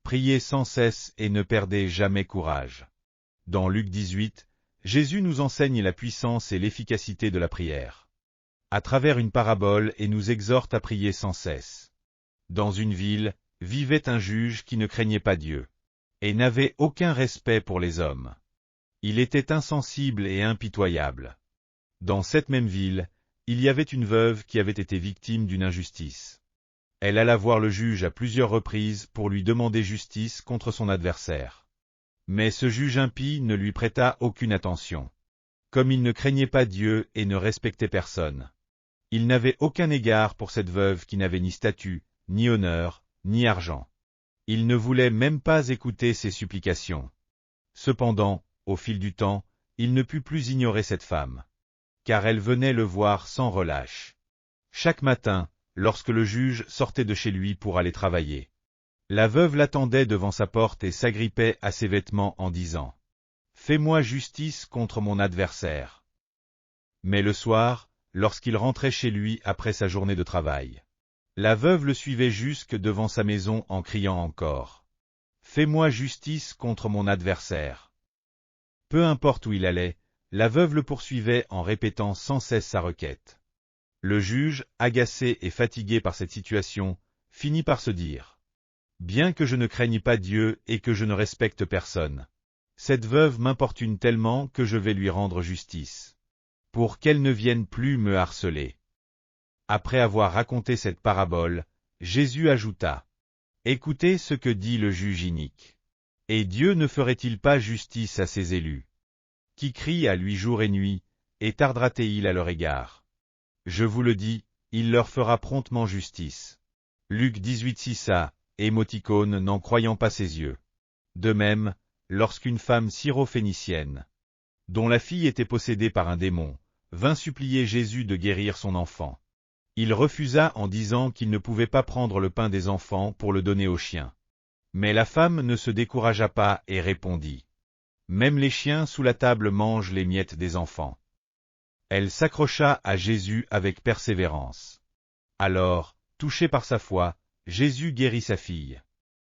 priez sans cesse et ne perdez jamais courage. Dans Luc 18, Jésus nous enseigne la puissance et l'efficacité de la prière. À travers une parabole et nous exhorte à prier sans cesse. Dans une ville, vivait un juge qui ne craignait pas Dieu, et n'avait aucun respect pour les hommes. Il était insensible et impitoyable. Dans cette même ville, il y avait une veuve qui avait été victime d'une injustice. Elle alla voir le juge à plusieurs reprises pour lui demander justice contre son adversaire. Mais ce juge impie ne lui prêta aucune attention. Comme il ne craignait pas Dieu et ne respectait personne, il n'avait aucun égard pour cette veuve qui n'avait ni statut, ni honneur, ni argent. Il ne voulait même pas écouter ses supplications. Cependant, au fil du temps, il ne put plus ignorer cette femme, car elle venait le voir sans relâche. Chaque matin, lorsque le juge sortait de chez lui pour aller travailler, la veuve l'attendait devant sa porte et s'agrippait à ses vêtements en disant « Fais-moi justice contre mon adversaire ». Mais le soir, lorsqu'il rentrait chez lui après sa journée de travail, la veuve le suivait jusque devant sa maison en criant encore « Fais-moi justice contre mon adversaire ». Peu importe où il allait, la veuve le poursuivait en répétant sans cesse sa requête. Le juge, agacé et fatigué par cette situation, finit par se dire « Bien que je ne craigne pas Dieu et que je ne respecte personne, cette veuve m'importune tellement que je vais lui rendre justice, pour qu'elle ne vienne plus me harceler. » Après avoir raconté cette parabole, Jésus ajouta « Écoutez ce que dit le juge inique. Et Dieu ne ferait-il pas justice à ses élus, qui crient à lui jour et nuit, et tardera-t-il à leur égard? Je vous le dis, il leur fera promptement justice. » Luc 18:6a, émoticône n'en croyant pas ses yeux. De même, lorsqu'une femme syrophénicienne, dont la fille était possédée par un démon, vint supplier Jésus de guérir son enfant, il refusa en disant qu'il ne pouvait pas prendre le pain des enfants pour le donner aux chiens. Mais la femme ne se découragea pas et répondit « Même les chiens sous la table mangent les miettes des enfants. » Elle s'accrocha à Jésus avec persévérance. Alors, touché par sa foi, Jésus guérit sa fille.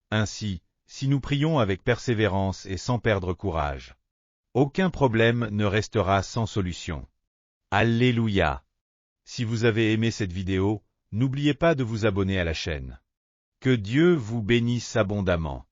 Ainsi, si nous prions avec persévérance et sans perdre courage, aucun problème ne restera sans solution. Alléluia! Si vous avez aimé cette vidéo, n'oubliez pas de vous abonner à la chaîne. Que Dieu vous bénisse abondamment.